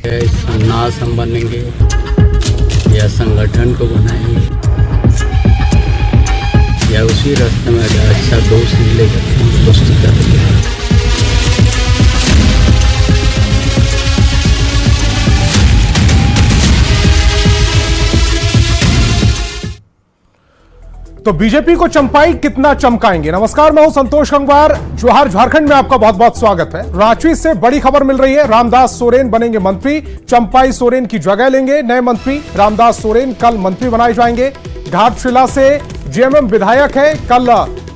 नाश हम बनेंगे या संगठन को बनाएंगे या उसी रास्ते में अगर अच्छा दोस्त मिलेगा तो दोस्ती करेंगे। तो बीजेपी को चंपाई कितना चमकाएंगे। नमस्कार, मैं हूं संतोष गंगवार। जोहार झारखंड में आपका बहुत बहुत स्वागत है। रांची से बड़ी खबर मिल रही है, रामदास सोरेन बनेंगे मंत्री, चंपाई सोरेन की जगह लेंगे नए मंत्री। रामदास सोरेन कल मंत्री बनाए जाएंगे। घाटशिला से जेएमएम विधायक है, कल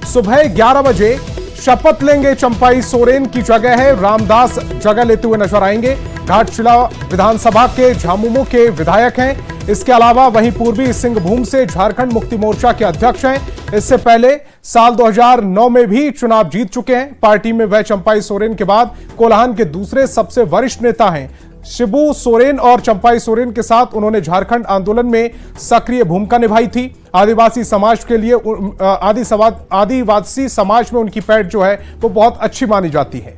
सुबह 11 बजे शपथ लेंगे। चंपाई सोरेन की जगह है, रामदास जगह लेते हुए नजर आएंगे। घाटशिला विधानसभा के झामुमो के विधायक हैं। इसके अलावा वहीं पूर्वी सिंहभूम से झारखंड मुक्ति मोर्चा के अध्यक्ष हैं। इससे पहले साल 2009 में भी चुनाव जीत चुके हैं। पार्टी में वह चंपाई सोरेन के बाद कोल्हान के दूसरे सबसे वरिष्ठ नेता हैं। शिबू सोरेन और चंपाई सोरेन के साथ उन्होंने झारखंड आंदोलन में सक्रिय भूमिका निभाई थी। आदिवासी समाज के लिए आदिवासी समाज में उनकी पैठ जो है वो बहुत अच्छी मानी जाती है।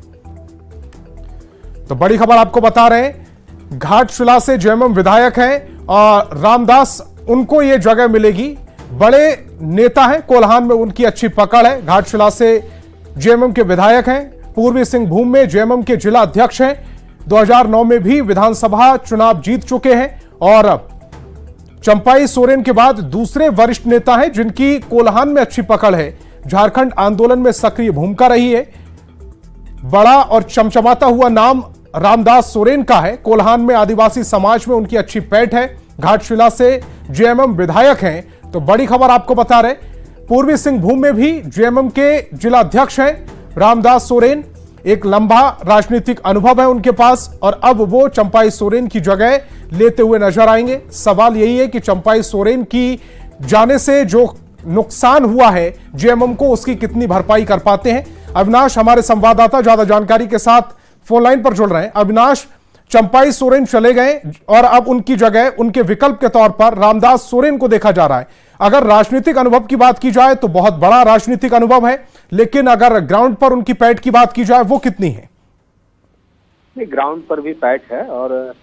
तो बड़ी खबर आपको बता रहे हैं, घाटशिला से जेएमएम विधायक हैं और रामदास उनको यह जगह मिलेगी। बड़े नेता हैं, कोल्हान में उनकी अच्छी पकड़ है। घाटशिला से जेएमएम के विधायक हैं, पूर्वी सिंहभूम में जेएमएम के जिला अध्यक्ष हैं। 2009 में भी विधानसभा चुनाव जीत चुके हैं और चंपाई सोरेन के बाद दूसरे वरिष्ठ नेता हैं जिनकी कोल्हान में अच्छी पकड़ है। झारखंड आंदोलन में सक्रिय भूमिका रही है। बड़ा और चमचमाता हुआ नाम रामदास सोरेन का है। कोल्हान में आदिवासी समाज में उनकी अच्छी पैठ है। घाटशिला से जेएमएम विधायक हैं। तो बड़ी खबर आपको बता रहे, पूर्वी सिंहभूम में भी जेएमएम के जिला अध्यक्ष हैं रामदास सोरेन। एक लंबा राजनीतिक अनुभव है उनके पास और अब वो चंपाई सोरेन की जगह लेते हुए नजर आएंगे। सवाल यही है कि चंपाई सोरेन की जाने से जो नुकसान हुआ है जेएमएम को, उसकी कितनी भरपाई कर पाते हैं। अविनाश हमारे संवाददाता ज्यादा जानकारी के साथ फोन लाइन पर जुड़ रहे हैं। अविनाश, चंपाई सोरेन चले गए और अब उनकी जगह उनके विकल्प के तौर पर रामदास सोरेन को देखा जा रहा है। अगर राजनीतिक अनुभव की बात की जाए तो बहुत बड़ा राजनीतिक अनुभव है, लेकिन अगर ग्राउंड पर उनकी पैठ की बात की जाए वो कितनी है? ग्राउंड पर भी पैठ है और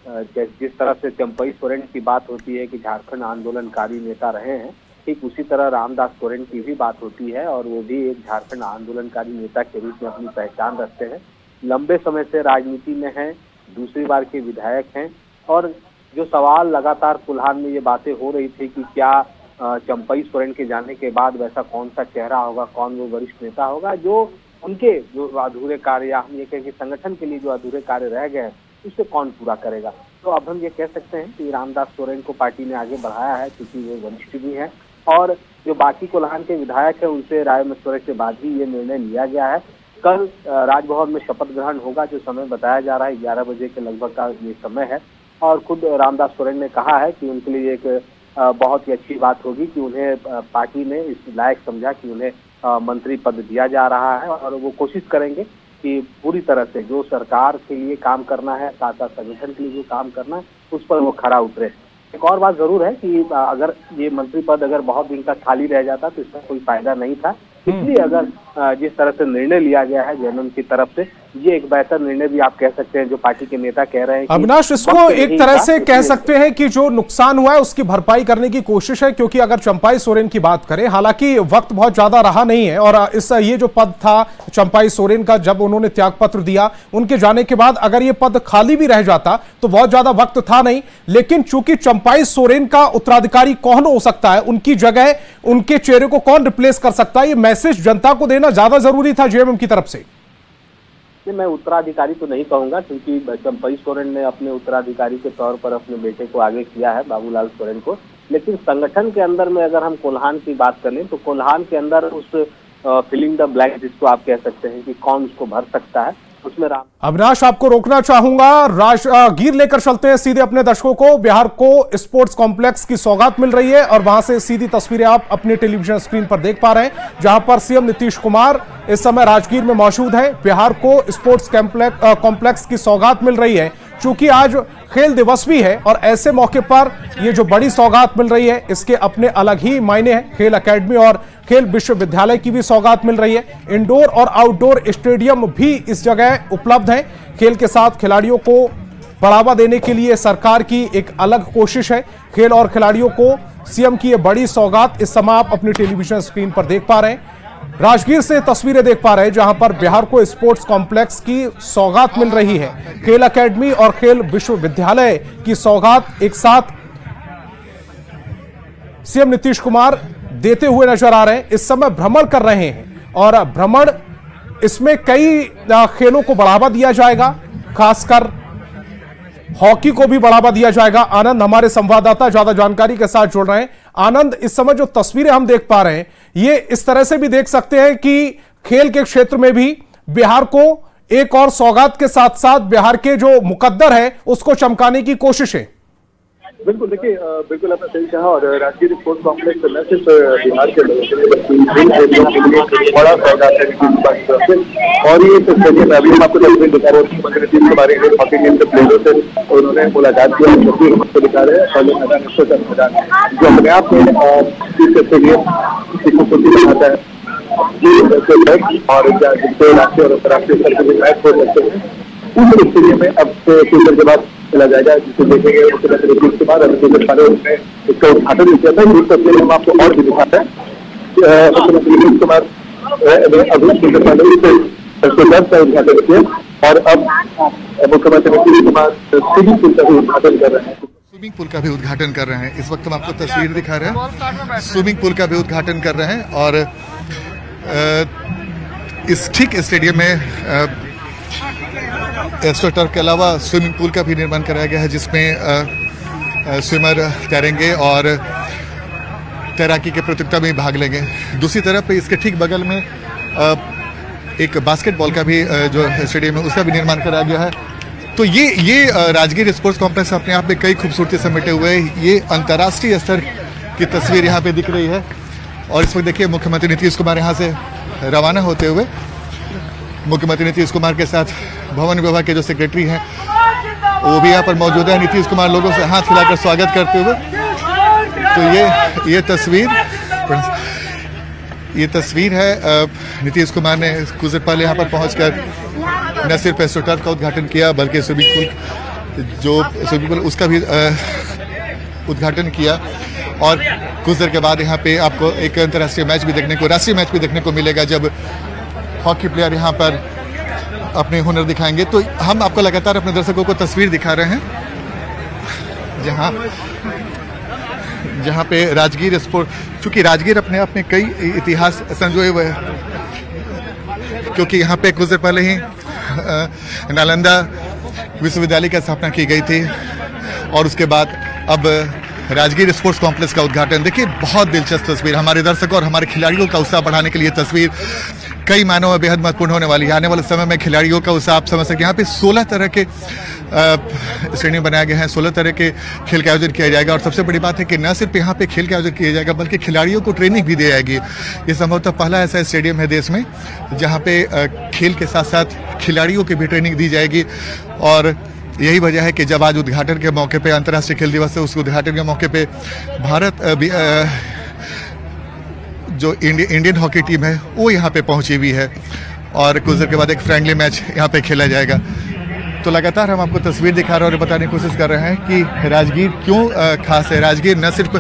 जिस तरह से चंपाई सोरेन की बात होती है कि झारखंड आंदोलनकारी नेता रहे हैं, ठीक उसी तरह रामदास सोरेन की भी बात होती है और वो भी एक झारखंड आंदोलनकारी नेता के रूप में अपनी पहचान रखते हैं। लंबे समय से राजनीति में हैं, दूसरी बार के विधायक हैं और जो सवाल लगातार कोल्हान में ये बातें हो रही थी कि क्या चंपाई सोरेन के जाने के बाद वैसा कौन सा चेहरा होगा, कौन वो वरिष्ठ नेता होगा जो उनके जो अधूरे कार्य या हम ये कहें कि संगठन के लिए जो अधूरे कार्य रह गए हैं उसे कौन पूरा करेगा। तो अब हम ये कह सकते हैं कि रामदास सोरेन को पार्टी ने आगे बढ़ाया है क्योंकि वो वरिष्ठ भी हैं और जो बाकी कोल्हान के विधायक है उनसे राय मशवरे के बाद ही ये निर्णय लिया गया है। कल राजभवन में शपथ ग्रहण होगा, जो समय बताया जा रहा है 11 बजे के लगभग का ये समय है और खुद रामदास सोरेन ने कहा है कि उनके लिए एक बहुत ही अच्छी बात होगी कि उन्हें पार्टी ने इस लायक समझा कि उन्हें मंत्री पद दिया जा रहा है और वो कोशिश करेंगे कि पूरी तरह से जो सरकार के लिए काम करना है, साथ साथ संगठन के लिए जो काम करना है उस पर वो खरा उतरे। एक और बात जरूर है कि अगर ये मंत्री पद अगर बहुत दिन तक खाली रह जाता तो इसका कोई फायदा नहीं था, इसलिए अगर जिस तरह से निर्णय लिया गया है जेएमएम की तरफ से, ये एक बेहतर निर्णय भी आप कह सकते हैं जो पार्टी के नेता कह रहे हैं। अविनाश, इसको एक तरह से कह सकते हैं कि जो नुकसान हुआ है उसकी भरपाई करने की कोशिश है, क्योंकि अगर चंपाई सोरेन की बात करें, हालांकि वक्त बहुत ज्यादा रहा नहीं है और ये जो पद था चंपाई सोरेन का, जब उन्होंने त्यागपत्र दिया उनके जाने के बाद अगर ये पद खाली भी रह जाता तो बहुत ज्यादा वक्त था नहीं। लेकिन चूंकि चंपाई सोरेन का उत्तराधिकारी कौन हो सकता है, उनकी जगह उनके चेहरे को कौन रिप्लेस कर सकता है, ये मैसेज जनता को देना ज्यादा जरूरी था जेएमएम की तरफ से। मैं उत्तराधिकारी तो नहीं कहूंगा क्योंकि चंपाई सोरेन ने अपने उत्तराधिकारी के तौर पर अपने बेटे को आगे किया है, बाबूलाल सोरेन को। लेकिन संगठन के अंदर में अगर हम कोल्हान की बात करें तो कोल्हान के अंदर उस फिलिंग द ब्लैंक जिसको आप कह सकते हैं कि कौन उसको भर सकता है, उसमें अविनाश आपको रोकना चाहूंगा। राजगीर लेकर चलते हैं सीधे अपने दर्शकों को। बिहार को स्पोर्ट्स कॉम्प्लेक्स की सौगात मिल रही है और वहां से सीधी तस्वीरें आप अपने टेलीविजन स्क्रीन पर देख पा रहे हैं, जहां पर सीएम नीतीश कुमार इस समय राजगीर में मौजूद है। बिहार को स्पोर्ट्स कॉम्प्लेक्स की सौगात मिल रही है। चूंकि आज खेल दिवस भी है और ऐसे मौके पर ये जो बड़ी सौगात मिल रही है इसके अपने अलग ही मायने हैं। खेल एकेडमी और खेल विश्वविद्यालय की भी सौगात मिल रही है। इंडोर और आउटडोर स्टेडियम भी इस जगह उपलब्ध हैं। खेल के साथ खिलाड़ियों को बढ़ावा देने के लिए सरकार की एक अलग कोशिश है। खेल और खिलाड़ियों को सीएम की ये बड़ी सौगात इस समय आप अपनी टेलीविजन स्क्रीन पर देख पा रहे हैं। राजगीर से तस्वीरें देख पा रहे हैं जहां पर बिहार को स्पोर्ट्स कॉम्प्लेक्स की सौगात मिल रही है। खेल एकेडमी और खेल विश्वविद्यालय की सौगात एक साथ सीएम नीतीश कुमार देते हुए नजर आ रहे हैं। इस समय भ्रमण कर रहे हैं और भ्रमण इसमें कई खेलों को बढ़ावा दिया जाएगा, खासकर हॉकी को भी बढ़ावा दिया जाएगा। आनंद हमारे संवाददाता ज्यादा जानकारी के साथ जुड़ रहे हैं। आनंद, इस समय जो तस्वीरें हम देख पा रहे हैं ये इस तरह से भी देख सकते हैं कि खेल के क्षेत्र में भी बिहार को एक और सौगात के साथ साथ बिहार के जो मुकद्दर है उसको चमकाने की कोशिश है। बिल्कुल, देखिए बिल्कुल आपने सही कहा। और राजगीर स्पोर्ट्स कॉम्प्लेक्स न सिर्फ बिहार के लोगों के लिए बल्कि बड़ा सौगात है नीतीश कुमार की तरफ से। और ये स्टेडियम अभी हम आपको तस्वीर दिखा रहे हैं मुख्यमंत्री नीतीश कुमार के हॉकी टीम के प्लेयरों से उन्होंने मुलाकात की। तस्वीर हम आपको दिखा रहे हैं पहले मैदान मैदान जो अपने आप में इस स्टेडियम की खूबसूरती दिखाता है और जिससे राष्ट्रीय और अंतर्राष्ट्रीय स्तर पर भी मैच हो सकते हैं उस स्टेडियम में अब कुछ देर के बाद चला जाएगा, जिसे देखेंगे मुख्यमंत्री नीतीश कुमार और उसने इसका उद्घाटन किया था। ये तस्वीर हम आपको और भी दिखाते हैं। मुख्यमंत्री नीतीश कुमार अभी का उद्घाटन किया और अब मुख्यमंत्री नीतीश कुमार स्विमिंग पूल का भी उद्घाटन कर रहे हैं। स्विमिंग पूल का भी उद्घाटन कर रहे हैं। इस वक्त हम आपको तस्वीर दिखा रहे हैं, स्विमिंग पूल का भी उद्घाटन कर रहे हैं। और इस ठीक स्टेडियम में एस्ट्रोटर्फ के अलावा स्विमिंग पूल का भी निर्माण कराया गया है जिसमें स्विमर तैरेंगे और तैराकी के प्रतियोगिता में भाग लेंगे। दूसरी तरफ इसके ठीक बगल में एक बास्केटबॉल का भी जो स्टेडियम है उसका भी निर्माण कराया गया है। तो ये राजगीर स्पोर्ट्स कॉम्प्लेक्स अपने आप में कई खूबसूरती समेटे हुए है। ये अंतर्राष्ट्रीय स्तर की तस्वीर यहाँ पे दिख रही है। और इस वक्त देखिए मुख्यमंत्री नीतीश कुमार यहाँ से रवाना होते हुए, मुख्यमंत्री नीतीश कुमार के साथ भवन विभाग के जो सेक्रेटरी हैं वो भी यहाँ पर मौजूद है। नीतीश कुमार लोगों से हाथ हिलाकर स्वागत करते हुए। तो ये तस्वीर है नीतीश कुमार ने कुछ देर पहले यहाँ पर पहुंचकर न सिर्फ एस्ट्रोटर्फ का उद्घाटन किया बल्कि स्विमिंग पूल उसका भी उद्घाटन किया। और कुछ देर के बाद यहाँ पे आपको एक अंतर्राष्ट्रीय मैच भी राष्ट्रीय मैच भी देखने को मिलेगा जब हॉकी प्लेयर यहाँ पर अपने हुनर दिखाएंगे। तो हम आपको लगातार अपने दर्शकों को तस्वीर दिखा रहे हैं जहाँ पे राजगीर स्पोर्ट, चूंकि राजगीर अपने आप में कई इतिहास संजोए हुए हैं, क्योंकि यहाँ पे कुछ देर पहले ही नालंदा विश्वविद्यालय की स्थापना की गई थी और उसके बाद अब राजगीर स्पोर्ट्स कॉम्प्लेक्स का उद्घाटन। देखिए बहुत दिलचस्प तस्वीर, हमारे दर्शकों और हमारे खिलाड़ियों का उत्साह बढ़ाने के लिए तस्वीर कई मायनों में बेहद महत्वपूर्ण होने वाली है। आने वाले समय में खिलाड़ियों का उत्साह आप समझ सकते हैं। यहाँ पे 16 तरह के स्टेडियम बनाए गए हैं, 16 तरह के खेल का आयोजन किया जाएगा। और सबसे बड़ी बात है कि न सिर्फ यहाँ पे खेल का आयोजन किया जाएगा बल्कि खिलाड़ियों को ट्रेनिंग भी दी जाएगी। ये संभवतः पहला ऐसा स्टेडियम है देश में जहाँ पे खेल के साथ साथ खिलाड़ियों की भी ट्रेनिंग दी जाएगी। और यही वजह है कि जब आज उद्घाटन के मौके पे अंतर्राष्ट्रीय खेल दिवस है, उस उद्घाटन के मौके पे भारत जो इंडियन हॉकी टीम है वो यहाँ पे पहुंची हुई है और कुछ देर के बाद एक फ्रेंडली मैच यहाँ पे खेला जाएगा। तो लगातार हम आपको तस्वीर दिखा रहे हैं और बताने की कोशिश कर रहे हैं कि राजगीर क्यों खास है। राजगीर न सिर्फ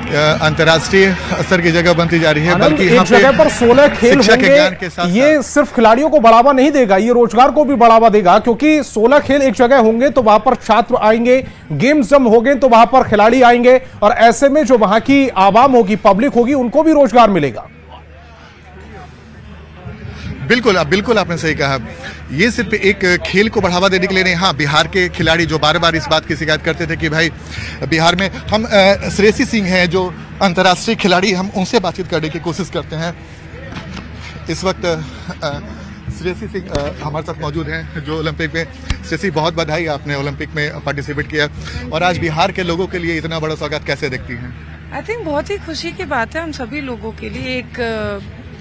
अंतर्राष्ट्रीय स्तर की जगह बनती जा रही है बल्कि एक जगह पर 16 खेल होंगे। ये सिर्फ खिलाड़ियों को बढ़ावा नहीं देगा, ये रोजगार को भी बढ़ावा देगा, क्योंकि 16 खेल एक जगह होंगे तो वहां पर छात्र आएंगे, गेम्स जब होंगे तो वहां पर खिलाड़ी आएंगे और ऐसे में जो वहां की आवाम होगी, पब्लिक होगी, उनको भी रोजगार मिलेगा। बिल्कुल आपने सही कहा। ये सिर्फ एक खेल को बढ़ावा देने के लिए नहीं। हाँ, बिहार के खिलाड़ी जो बार बार इस बात की शिकायत करते थे कि भाई बिहार में हम श्रेयसी सिंह हैं जो अंतर्राष्ट्रीय खिलाड़ी, हम उनसे बातचीत करने की कोशिश करते हैं। इस वक्त श्रेयसी सिंह हमारे साथ मौजूद हैं जो ओलंपिक में। श्रेयसी, बहुत बधाई, आपने ओलंपिक में पार्टिसिपेट किया और आज बिहार के लोगों के लिए इतना बड़ा स्वागत कैसे देखती हैं? आई थिंक बहुत ही खुशी की बात है हम सभी लोगों के लिए, एक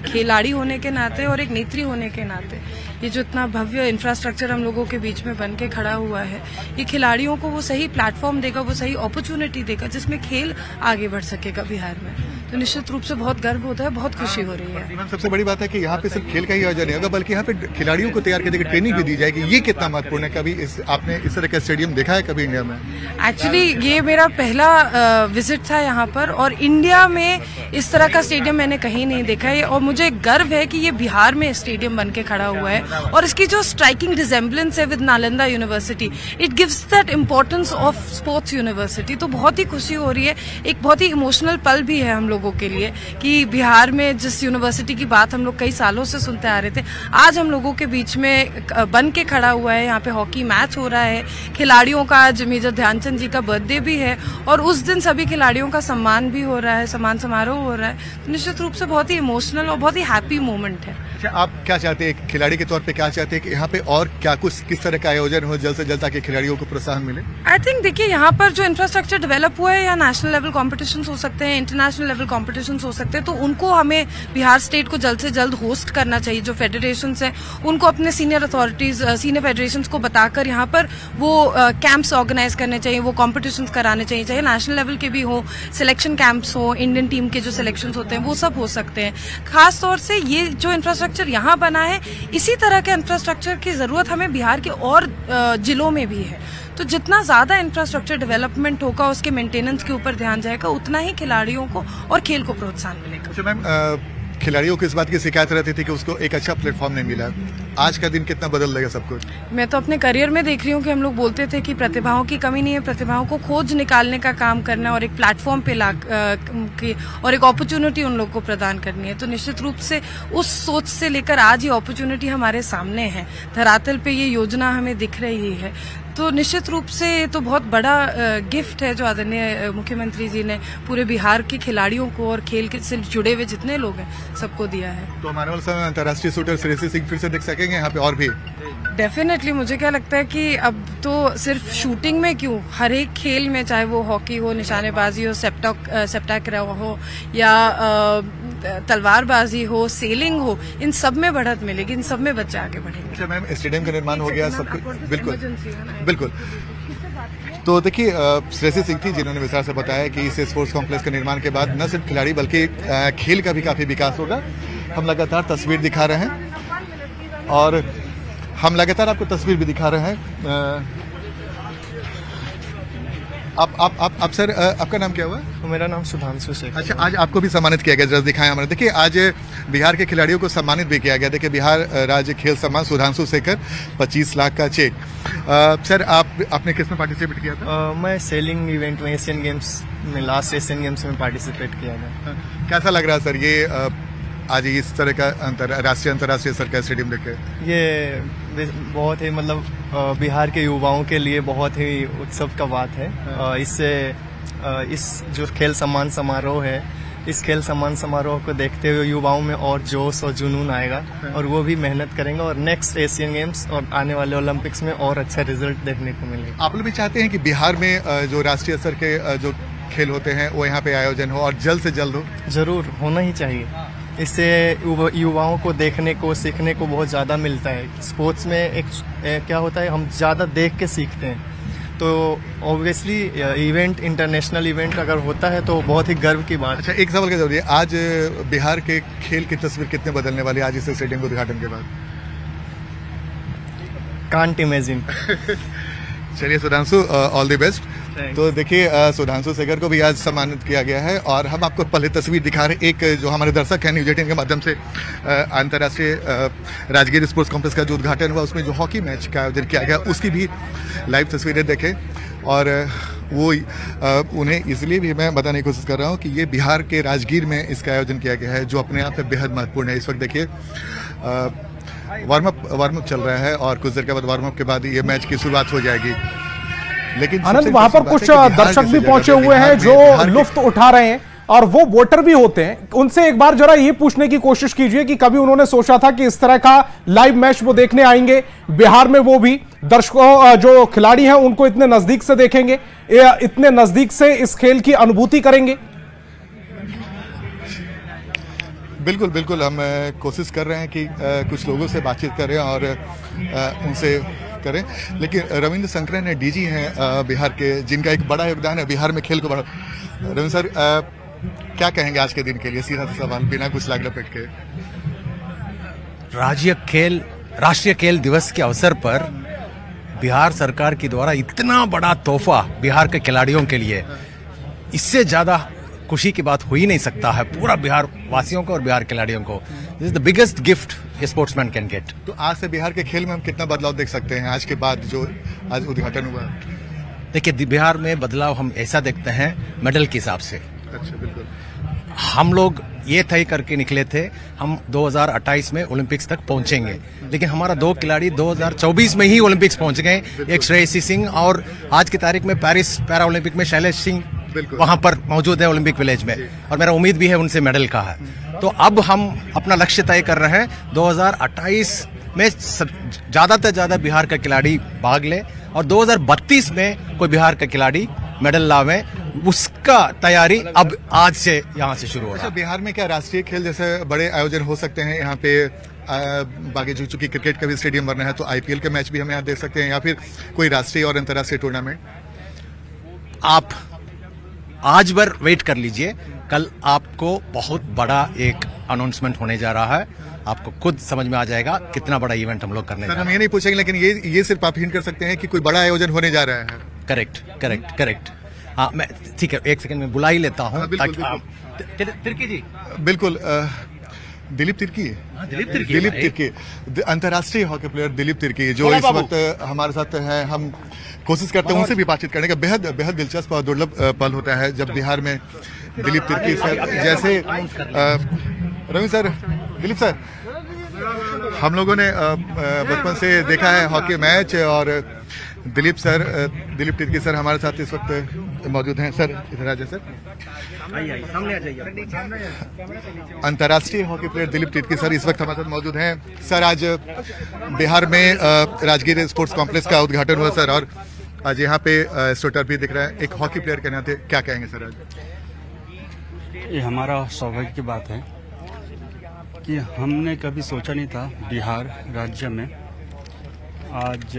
खिलाड़ी होने के नाते और एक नेत्री होने के नाते। ये जो इतना भव्य इंफ्रास्ट्रक्चर हम लोगों के बीच में बन के खड़ा हुआ है, ये खिलाड़ियों को वो सही प्लेटफॉर्म देगा, वो सही अपॉर्चुनिटी देगा जिसमें खेल आगे बढ़ सकेगा बिहार में। तो निश्चित रूप से बहुत गर्व होता है, बहुत खुशी हो रही है। सबसे बड़ी बात है कि यहाँ पे सिर्फ खेल का ही आयोजन नहीं होगा, बल्कि यहाँ पे खिलाड़ियों को तैयार करने की ट्रेनिंग भी दी जाएगी। ये कितना महत्वपूर्ण है? कभी आपने इस तरह का स्टेडियम देखा है कभी इंडिया में? एक्चुअली ये मेरा पहला विजिट था यहाँ पर, और इंडिया में इस तरह का स्टेडियम मैंने कहीं नहीं देखा है। और मुझे गर्व है कि ये बिहार में स्टेडियम बन के खड़ा हुआ है, और इसकी जो स्ट्राइकिंग रिजेम्बलेंस है with Nalanda university, it gives that importance of sports university. तो बहुत ही खुशी हो रही है, एक बहुत ही इमोशनल पल भी है हम लोगों के लिए कि बिहार में जिस यूनिवर्सिटी की बात हम लोग कई सालों से सुनते आ रहे थे, आज हम लोगों के बीच में बन के खड़ा हुआ है। यहाँ पे हॉकी मैच हो रहा है, खिलाड़ियों का आज मेजर ध्यानचंद जी का बर्थडे भी है, और उस दिन सभी खिलाड़ियों का सम्मान भी हो रहा है, सम्मान समारोह हो रहा है। तो निश्चित रूप से बहुत ही इमोशनल और बहुत ही हैप्पी मोमेंट है। आप क्या चाहते हैं खिलाड़ी के तौर पे, क्या चाहते हैं कि यहाँ पे और क्या कुछ किस तरह का आयोजन हो जल्द से जल्द, ताकि खिलाड़ियों को प्रोत्साहन मिले? आई थिंक देखिए, यहाँ पर जो इंफ्रास्ट्रक्चर डेवलप हुआ है, यहाँ नेशनल लेवल कॉम्पिटिशन्स हो सकते हैं, इंटरनेशनल लेवल कॉम्पिटिशन्स हो सकते हैं, तो उनको हमें बिहार स्टेट को जल्द से जल्द होस्ट करना चाहिए। जो फेडरेशंस हैं उनको अपने सीनियर अथॉरिटीज, सीनियर फेडरेशंस को बताकर यहाँ पर वो कैंप्स ऑर्गेनाइज करने चाहिए, वो कॉम्पिटिशन्स कराने चाहिए, चाहे नेशनल लेवल के भी हो, सिलेक्शन कैंप्स हो, इंडियन टीम के जो सिलेक्शंस होते हैं वो सब हो सकते हैं। खास तौर से ये जो इंफ्रास्ट्रक्चर यहाँ बना है, इसी तरह के इंफ्रास्ट्रक्चर की जरूरत हमें बिहार के और जिलों में भी है। तो जितना ज्यादा इंफ्रास्ट्रक्चर डेवलपमेंट होगा, उसके मेंटेनेंस के ऊपर ध्यान जाएगा, उतना ही खिलाड़ियों को और खेल को प्रोत्साहन मिलेगा। अच्छा मैम, खिलाड़ियों को इस बात की शिकायत रहती थी कि उसको एक अच्छा प्लेटफॉर्म नहीं मिला, आज का दिन कितना बदल देगा सब कुछ? मैं तो अपने करियर में देख रही हूँ कि हम लोग बोलते थे कि प्रतिभाओं की कमी नहीं है, प्रतिभाओं को खोज निकालने का काम करना और एक प्लेटफॉर्म पे और एक अपॉर्चुनिटी उन लोग को प्रदान करनी है। तो निश्चित रूप से उस सोच से लेकर आज ये अपॉर्चुनिटी हमारे सामने है, धरातल पे ये योजना हमें दिख रही है। तो निश्चित रूप से ये तो बहुत बड़ा गिफ्ट है जो आदरणीय मुख्यमंत्री जी ने पूरे बिहार के खिलाड़ियों को और खेल के से जुड़े हुए जितने लोग हैं सबको दिया है। तो हमारे वाले समय अंतर्राष्ट्रीय शूटर श्रेयसी सिंह फिर से देख सकेंगे यहाँ पे और भी? डेफिनेटली मुझे क्या लगता है कि अब तो सिर्फ शूटिंग में क्यों, हर एक खेल में, चाहे वो हॉकी हो, निशानेबाजी हो, सेप्टाक्रा हो, या तलवारबाजी हो, सेलिंग हो, इन सब में बढ़त मिलेगी, इन सब में बच्चे आगे बढ़ेंगे। अच्छा मैम, स्टेडियम का निर्माण हो गया सब कुछ? बिल्कुल। तो देखिए, श्रेयसी सिंह थी जिन्होंने विस्तार से बताया कि इस स्पोर्ट्स कॉम्प्लेक्स के निर्माण के बाद न सिर्फ खिलाड़ी बल्कि खेल का भी काफी विकास होगा। हम लगातार तस्वीर दिखा रहे हैं और हम लगातार आपको तस्वीर भी दिखा रहे हैं। आप सर, आपका नाम क्या हुआ? मेरा नाम सुधांशु शेखर। अच्छा, आज आपको भी सम्मानित किया गया, जरा दिखाएं हमारे। देखिए, आज बिहार के खिलाड़ियों को सम्मानित भी किया गया। देखिए, बिहार राज्य खेल सम्मान सुधांशु शेखर 25 लाख का चेक। सर, आपने किस में पार्टिसिपेट किया था? मैं सेलिंग इवेंट में एशियन गेम्स में, लास्ट एशियन गेम्स में पार्टिसिपेट किया था। कैसा लग रहा है सर ये आज इस तरह का अंतर्राष्ट्रीय स्तर का स्टेडियम देखे? ये बहुत ही मतलब बिहार के युवाओं के लिए बहुत ही उत्सव का बात है। इससे इस जो खेल सम्मान समारोह है, इस खेल सम्मान समारोह को देखते हुए युवाओं में और जोश और जुनून आएगा और वो भी मेहनत करेंगे और नेक्स्ट एशियन गेम्स और आने वाले ओलंपिक्स में और अच्छा रिजल्ट देखने को मिलेगा। आप लोग भी चाहते हैं कि बिहार में जो राष्ट्रीय स्तर के जो खेल होते हैं वो यहाँ पे आयोजन हो और जल्द से जल्द हो? जरूर होना ही चाहिए। इससे युवाओं को देखने को, सीखने को बहुत ज़्यादा मिलता है। स्पोर्ट्स में एक क्या होता है, हम ज़्यादा देख के सीखते हैं, तो ऑब्वियसली इवेंट, इंटरनेशनल इवेंट अगर होता है तो बहुत ही गर्व की बात। अच्छा, एक सवाल का जरूरी है, आज बिहार के खेल की तस्वीर कितने बदलने वाली है आज इस स्टेडियम के उद्घाटन के बाद? Can't imagine. चलिए सुधांशु, ऑल द बेस्ट। तो देखिए, सुधांशु शेखर को भी आज सम्मानित किया गया है और हम आपको पहले तस्वीर दिखा रहे हैं। एक जो हमारे दर्शक हैं न्यूज 18 के माध्यम से अंतर्राष्ट्रीय राजगीर स्पोर्ट्स कॉम्प्लेक्स का जो उद्घाटन हुआ उसमें जो हॉकी मैच का आयोजन किया गया उसकी भी लाइव तस्वीरें देखें। और वो उन्हें इसलिए भी मैं बताने की कोशिश कर रहा हूँ कि ये बिहार के राजगीर में इसका आयोजन किया गया है, जो अपने आप में बेहद महत्वपूर्ण है। इस वक्त देखिए वार्म अप चल रहा है और कुछ देर के बाद वार्म अप के बाद ये मैच की शुरुआत हो जाएगी। लेकिन आनंद, वहां पर कुछ दर्शक भी पहुंचे हुए हैं जो लुत्फ उठा रहे हैं और वो वोटर भी होते हैं। उनसे एक बार जरा ये पूछने की कोशिश कीजिए कि कभी उन्होंने सोचा था कि इस तरह का लाइव मैच वो देखने आएंगे बिहार में, वो भी दर्शकों जो खिलाड़ी हैं उनको इतने नजदीक से देखेंगे, इतने नजदीक से इस खेल की अनुभूति करेंगे? बिल्कुल बिल्कुल, हम कोशिश कर रहे हैं कि कुछ लोगों से बातचीत करें और उनसे करें। लेकिन रविंद्र शंकरन डीजी हैं बिहार के, जिनका एक बड़ा योगदान है बिहार में खेल को बढ़ा। रविंद्र सर, क्या कहेंगे आज के दिन के लिए? सीधा सा सवाल, बिना कुछ लाग लपेट के। राष्ट्रीय खेल दिवस के अवसर पर बिहार सरकार के द्वारा इतना बड़ा तोहफा बिहार के खिलाड़ियों के लिए, इससे ज्यादा खुशी की बात हो ही नहीं सकता है पूरा बिहार वासियों को और बिहार खिलाड़ियों को। This is the biggest gift A sportsman can get. तो आज से बिहार के खेल में हम कितना बदलाव देख सकते हैं आज के बाद जो आज उद्घाटन हुआ? देखिए, बिहार में बदलाव हम ऐसा देखते हैं मेडल के हिसाब से। अच्छा, बिल्कुल। हम लोग ये तय करके निकले थे हम 2028 में ओलंपिक्स तक पहुंचेंगे, लेकिन हमारा 2 खिलाड़ी 2024 में ही ओलंपिक्स पहुंच गए। एक श्रेयसी सिंह और आज की तारीख में पेरिस पैरा ओलंपिक में शैलेश सिंह वहां पर मौजूद है ओलंपिक विलेज में, और मेरा उम्मीद भी है उनसे मेडल का है। तो अब हम अपना लक्ष्य तय कर रहे हैं 2028 में ज्यादा से ज्यादा बिहार का खिलाड़ी भाग ले, और 2032 में कोई बिहार का खिलाड़ी मेडल लावे। उसका तैयारी अब आज से यहाँ से शुरू हो रहा है। बिहार में क्या राष्ट्रीय खेल जैसे बड़े आयोजन हो सकते हैं यहाँ पे? बाकी चूंकि क्रिकेट का भी स्टेडियम बनना है, तो आईपीएल के मैच भी हम यहाँ देख सकते हैं, या फिर कोई राष्ट्रीय और अंतर्राष्ट्रीय टूर्नामेंट? आप आज भर वेट कर लीजिए, कल आपको बहुत बड़ा एक अनाउंसमेंट होने जा रहा है। आपको खुद समझ में आ जाएगा कितना बड़ा इवेंट हम लोग करने जा रहे हैं। हम ये नहीं पूछेंगे, लेकिन ये सिर्फ आप हिंट कर सकते हैं कि कोई बड़ा आयोजन होने जा रहा है। करेक्ट। हाँ, मैं ठीक है, 1 सेकंड में बुला ही लेता हूँ। तिर्की जी, बिल्कुल। दिलीप तिर्की, अंतर्राष्ट्रीय हॉकी प्लेयर दिलीप तिर्की, जो इस वक्त हमारे साथ हैं। हम कोशिश करते हैं उनसे भी बातचीत करने का। बेहद दिलचस्प और दुर्लभ पल होता है जब बिहार में दिलीप तिर्की सर जैसे रवि सर, दिलीप सर, हम लोगों ने बचपन से देखा है हॉकी मैच, और दिलीप तिर्की सर हमारे साथ इस वक्त मौजूद हैं। सर इधर आ जाइए सर, सामने आ जाइए। अंतर्राष्ट्रीय hockey player Dilip Tirkey sir इस वक्त हमारे साथ मौजूद हैं। सर, आज बिहार में राजगीर स्पोर्ट्स कॉम्प्लेक्स का उद्घाटन हुआ सर, और आज यहाँ पे स्टोटर भी दिख रहा है। एक हॉकी प्लेयर के नाते क्या कहेंगे सर आज? ये हमारा सौभाग्य की बात है कि हमने कभी सोचा नहीं था बिहार राज्य में आज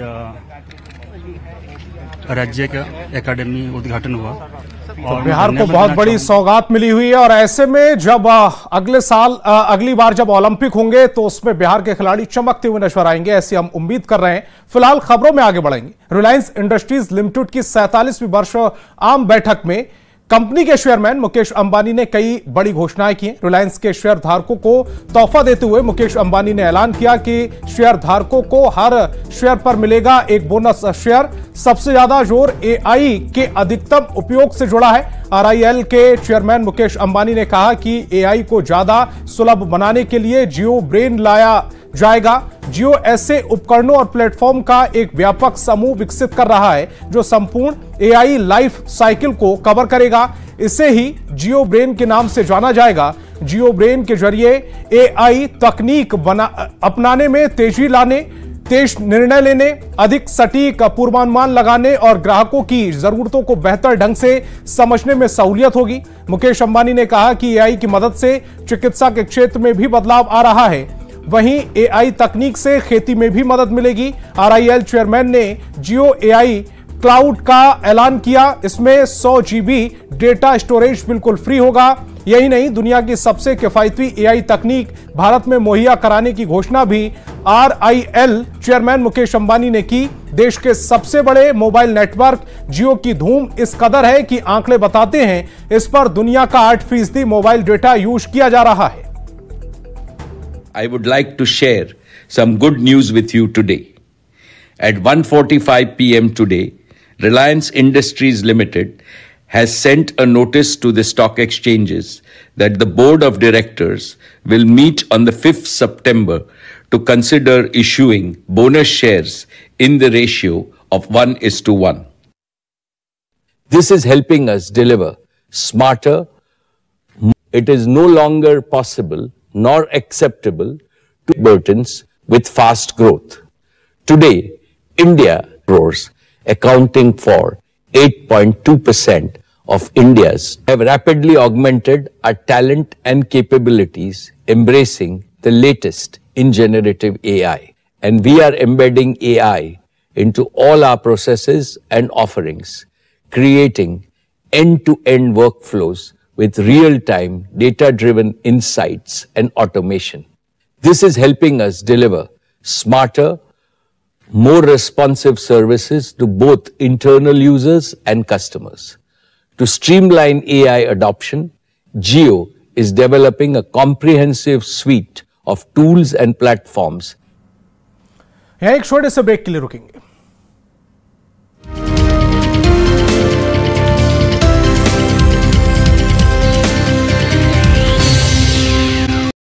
राज्य का एकेडमी उद्घाटन हुआ। तो बिहार को बहुत बड़ी सौगात मिली हुई है, और ऐसे में जब अगले साल अगली बार जब ओलंपिक होंगे तो उसमें बिहार के खिलाड़ी चमकते हुए नजर आएंगे, ऐसी हम उम्मीद कर रहे हैं। फिलहाल खबरों में आगे बढ़ेंगे। रिलायंस इंडस्ट्रीज लिमिटेड की 47वीं वर्ष आम बैठक में कंपनी के शेयरमैन मुकेश अंबानी ने कई बड़ी घोषणाएं की। रिलायंस के शेयर धारकों को तोहफा देते हुए मुकेश अंबानी ने ऐलान किया कि शेयर धारकों को हर शेयर पर मिलेगा एक बोनस शेयर। सबसे ज्यादा जोर एआई के अधिकतम उपयोग से जुड़ा है। आरआईएल के चेयरमैन मुकेश अंबानी ने कहा कि एआई को ज्यादा सुलभ बनाने के लिए जियो ब्रेन लाया जाएगा। जियो ऐसे उपकरणों और प्लेटफॉर्म का एक व्यापक समूह विकसित कर रहा है जो संपूर्ण एआई लाइफ साइकिल को कवर करेगा। इसे ही जियो ब्रेन के नाम से जाना जाएगा। जियो ब्रेन के जरिए एआई तकनीक अपनाने में तेजी लाने, तेज निर्णय लेने, अधिक सटीक पूर्वानुमान लगाने और ग्राहकों की जरूरतों को बेहतर ढंग से समझने में सहूलियत होगी। मुकेश अंबानी ने कहा कि एआई की मदद से चिकित्सा के क्षेत्र में भी बदलाव आ रहा है, वहीं एआई तकनीक से खेती में भी मदद मिलेगी। आरआईएल चेयरमैन ने जियो एआई क्लाउड का ऐलान किया। इसमें 100 GB डेटा स्टोरेज बिल्कुल फ्री होगा। यही नहीं, दुनिया की सबसे किफायती एआई तकनीक भारत में मुहैया कराने की घोषणा भी आरआईएल चेयरमैन मुकेश अंबानी ने की। देश के सबसे बड़े मोबाइल नेटवर्क जियो की धूम इस कदर है कि आंकड़े बताते हैं इस पर दुनिया का 8% मोबाइल डेटा यूज किया जा रहा है। I would like to share some good news with you today. At 1:45 p.m. today, Reliance Industries Limited has sent a notice to the stock exchanges that the board of directors will meet on the 5th September to consider issuing bonus shares in the ratio of 1:1. This is helping us deliver smarter. It is no longer possible nor acceptable to burdens with fast growth. Today, India grows, accounting for 8.2% of India's, have rapidly augmented our talent and capabilities, embracing the latest in generative AI. And we are embedding AI into all our processes and offerings, creating end-to-end workflows with real-time data-driven insights and automation. This is helping us deliver smarter, more responsive services to both internal users and customers. To streamline AI adoption, Jio is developing a comprehensive suite of tools and platforms. यहाँ एक छोटे से break के लिए रुकेंगे।